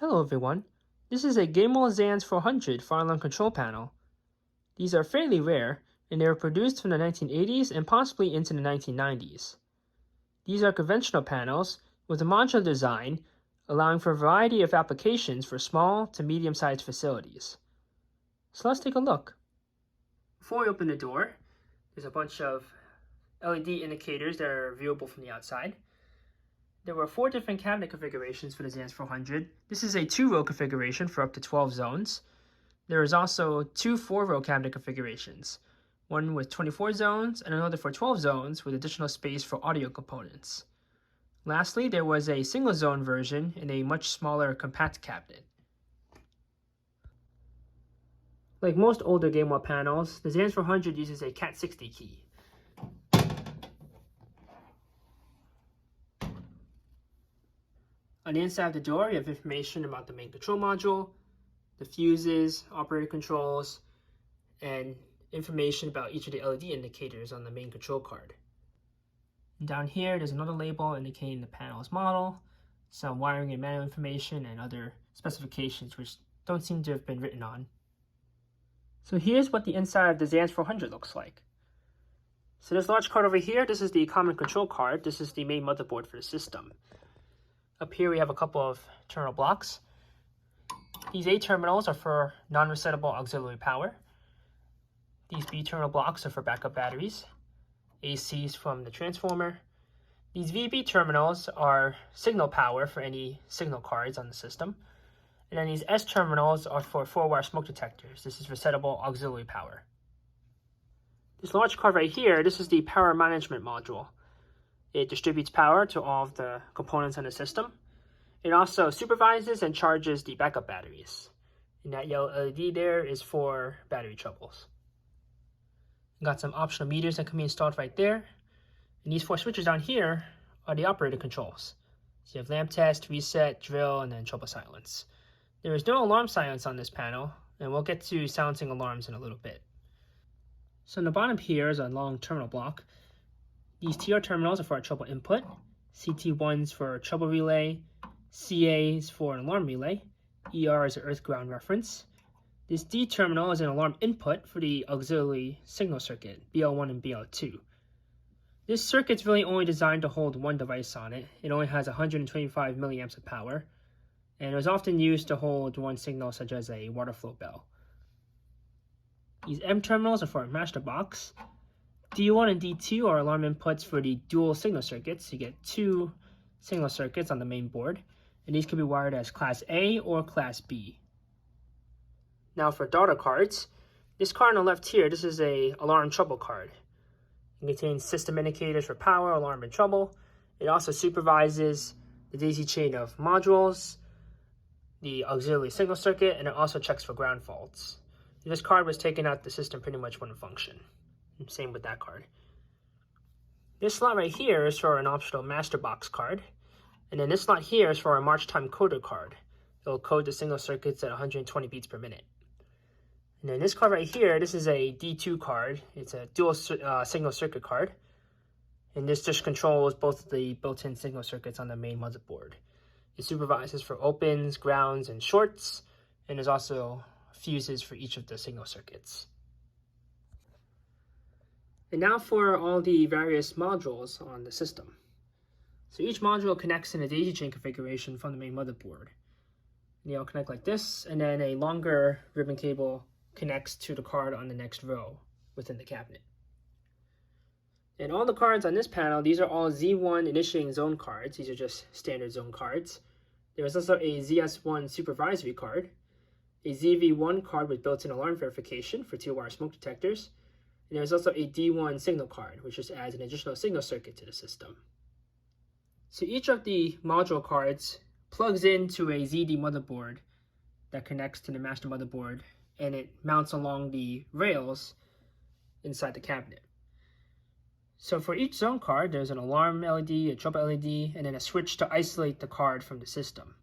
Hello everyone, this is a Gamewell Zans 400 fire alarm control panel. These are fairly rare, and they were produced from the 1980s and possibly into the 1990s. These are conventional panels with a modular design, allowing for a variety of applications for small to medium-sized facilities. So let's take a look. Before we open the door, there's a bunch of LED indicators that are viewable from the outside. There were 4 different cabinet configurations for the Zans 400. This is a 2-row configuration for up to 12 zones. There is also 2 4-row cabinet configurations, one with 24 zones and another for 12 zones with additional space for audio components. Lastly, there was a single zone version in a much smaller compact cabinet. Like most older Gamewell panels, the Zans 400 uses a Cat60 key. On the inside of the door, you have information about the main control module, the fuses, operator controls, and information about each of the LED indicators on the main control card. And down here, there's another label indicating the panel's model, some wiring and manual information, and other specifications which don't seem to have been written on. So here's what the inside of the Zans 400 looks like. So this large card over here, this is the common control card. This is the main motherboard for the system. Up here we have a couple of terminal blocks. These A terminals are for non-resettable auxiliary power. These B terminal blocks are for backup batteries. ACs from the transformer. These VB terminals are signal power for any signal cards on the system. And then these S terminals are for 4-wire smoke detectors. This is resettable auxiliary power. This large card right here, this is the power management module. It distributes power to all of the components on the system. It also supervises and charges the backup batteries. And that yellow LED there is for battery troubles. Got some optional meters that can be installed right there. And these 4 switches down here are the operator controls. So you have lamp test, reset, drill, and then trouble silence. There is no alarm silence on this panel, and we'll get to silencing alarms in a little bit. So on the bottom here is a long terminal block. These TR terminals are for our trouble input, CT1s for trouble relay, CAs for an alarm relay, ER is an earth ground reference. This D terminal is an alarm input for the auxiliary signal circuit, BL1 and BL2. This circuit's really only designed to hold one device on it. It only has 125 milliamps of power, and it was often used to hold one signal such as a water flow bell. These M terminals are for a master box. D1 and D2 are alarm inputs for the dual signal circuits. You get 2 signal circuits on the main board, and these can be wired as Class A or Class B. Now for daughter cards, this card on the left here, this is a alarm trouble card. It contains system indicators for power, alarm, and trouble. It also supervises the daisy chain of modules, the auxiliary signal circuit, and it also checks for ground faults. This card was taken out the system pretty much when in function. Same with that card. This slot right here is for an optional master box card. And then this slot here is for a March time coder card. It will code the signal circuits at 120 beats per minute. And then this card right here, this is a D2 card. It's a dual signal circuit card. And this just controls both of the built-in signal circuits on the main motherboard. It supervises for opens, grounds, and shorts. And there's also fuses for each of the signal circuits. And now for all the various modules on the system. So each module connects in a daisy chain configuration from the main motherboard. And they all connect like this, and then a longer ribbon cable connects to the card on the next row within the cabinet. And all the cards on this panel, these are all Z1 initiating zone cards. These are just standard zone cards. There is also a ZS1 supervisory card, a ZV1 card with built-in alarm verification for 2-wire smoke detectors, and there's also a D1 signal card, which just adds an additional signal circuit to the system. So each of the module cards plugs into a ZD motherboard that connects to the master motherboard, and it mounts along the rails inside the cabinet. So for each zone card, there's an alarm LED, a trouble LED, and then a switch to isolate the card from the system.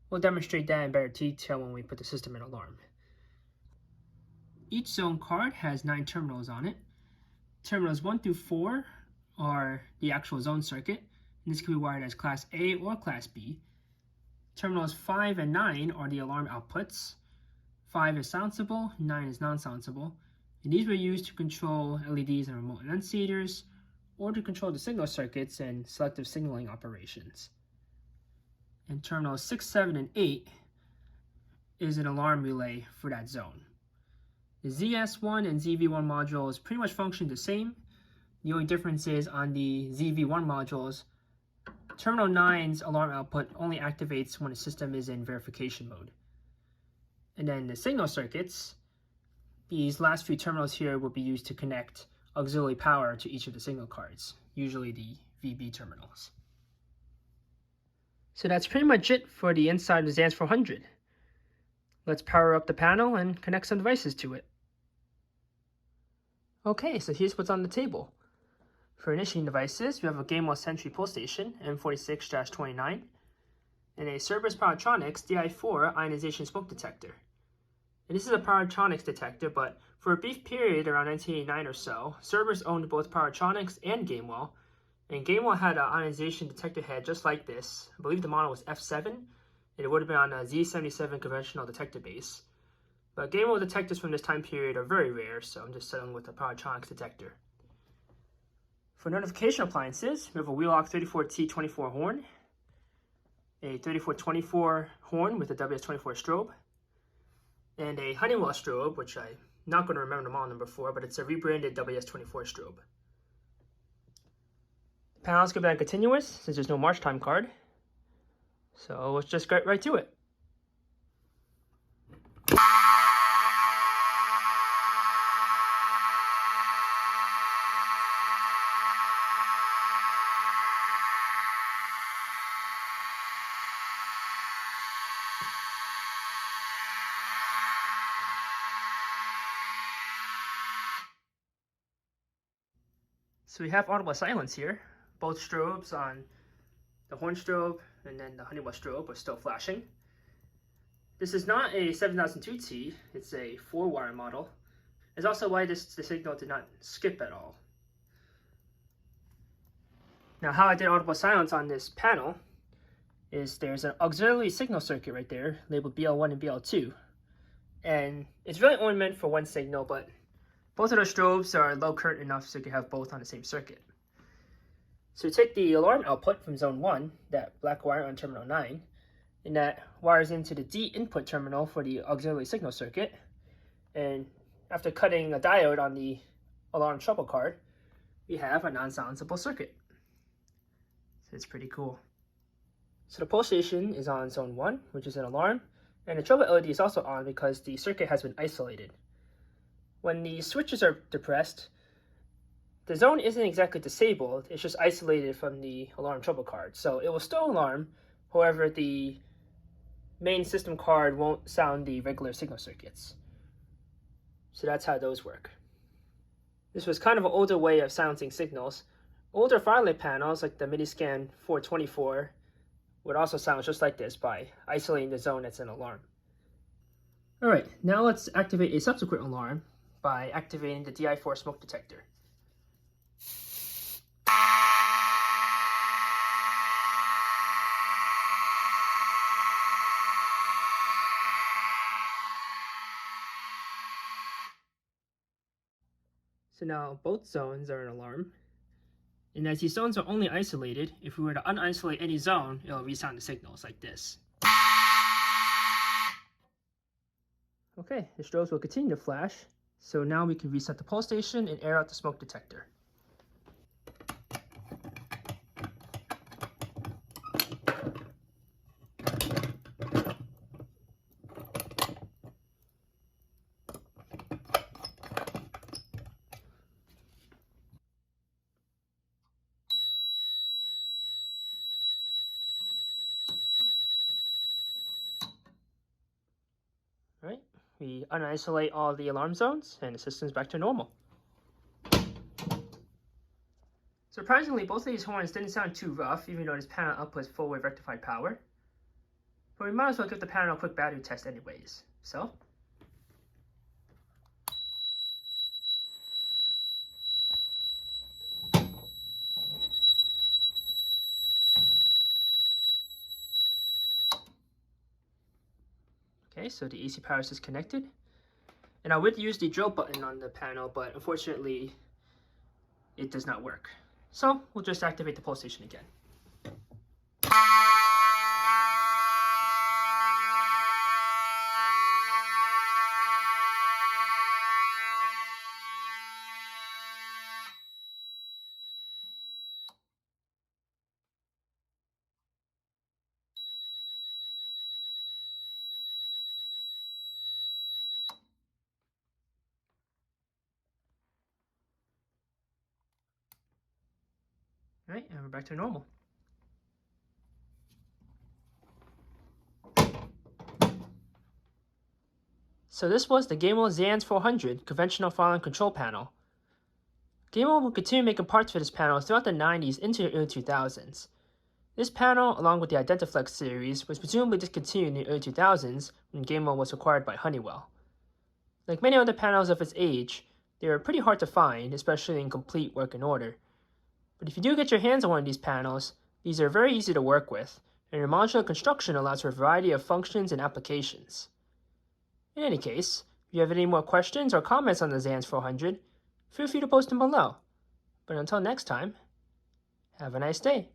We'll demonstrate that in better detail when we put the system in alarm. Each zone card has 9 terminals on it. Terminals 1 through 4 are the actual zone circuit, and this can be wired as Class A or Class B. Terminals 5 and 9 are the alarm outputs. 5 is silenceable, 9 is non-silenceable. And these were used to control LEDs and remote enunciators, or to control the signal circuits and selective signaling operations. And terminals 6, 7, and 8 is an alarm relay for that zone. The ZS1 and ZV1 modules pretty much function the same. The only difference is on the ZV1 modules, terminal 9's alarm output only activates when the system is in verification mode. And then the signal circuits, these last few terminals here will be used to connect auxiliary power to each of the signal cards, usually the VB terminals. So that's pretty much it for the inside of the Zans 400. Let's power up the panel and connect some devices to it. Okay, so here's what's on the table. For initiating devices, we have a Gamewell Sentry pull station M46-29 and a Cerberus Powertronics DI4 ionization smoke detector. And this is a Powertronics detector, but for a brief period around 1989 or so, Cerberus owned both Powertronics and Gamewell, and Gamewell had an ionization detector head just like this. I believe the model was F7, and it would have been on a Z77 conventional detector base. But Gamewell detectors from this time period are very rare, so I'm just settling with a Powertronics detector. For notification appliances, we have a Wheelock 34T24 horn, a 3424 horn with a WS24 strobe, and a Honeywell strobe, which I'm not going to remember the model number for, but it's a rebranded WS24 strobe. The panels can be on continuous since there's no march time card, so let's just get right to it. So we have audible silence here. Both strobes on the horn strobe and then the Honeywell strobe are still flashing. This is not a 7002T, it's a 4-wire model. It's also why the signal did not skip at all. Now how I did audible silence on this panel is there's an auxiliary signal circuit right there labeled BL1 and BL2. And it's really only meant for one signal, but both of those strobes are low current enough so you can have both on the same circuit. So we take the alarm output from zone 1, that black wire on terminal 9, and that wires into the D input terminal for the auxiliary signal circuit. And after cutting a diode on the alarm trouble card, we have a non-silenceable circuit. So it's pretty cool. So the pull station is on zone 1, which is an alarm, and the trouble LED is also on because the circuit has been isolated. When the switches are depressed, the zone isn't exactly disabled, it's just isolated from the alarm trouble card. So it will still alarm, however the main system card won't sound the regular signal circuits. So that's how those work. This was kind of an older way of silencing signals. Older Firelight panels, like the Miniscan 424, would also sound just like this by isolating the zone that's an alarm. Alright, now let's activate a subsequent alarm by activating the DI4 smoke detector. So now both zones are an alarm. And as these zones are only isolated, if we were to unisolate any zone, it'll resound the signals like this. Okay, the strobes will continue to flash. So now we can reset the pull station and air out the smoke detector. Right, we unisolate all the alarm zones and the system's back to normal. Surprisingly, both of these horns didn't sound too rough, even though this panel outputs full-wave rectified power. But we might as well give the panel a quick battery test anyways. So, Okay, so the AC power is connected. And I would use the drill button on the panel, but unfortunately, it does not work. So we'll just activate the pull station again. All right, and we're back to normal. So this was the Gamewell Zans 400 conventional file and control panel. Gamewell will continue making parts for this panel throughout the 90s into the early 2000s. This panel, along with the Identiflex series, was presumably discontinued in the early 2000s when Gamewell was acquired by Honeywell. Like many other panels of its age, they are pretty hard to find, especially in complete working order. But if you do get your hands on one of these panels, these are very easy to work with, and their modular construction allows for a variety of functions and applications. In any case, if you have any more questions or comments on the Zans 400, feel free to post them below. But until next time, have a nice day.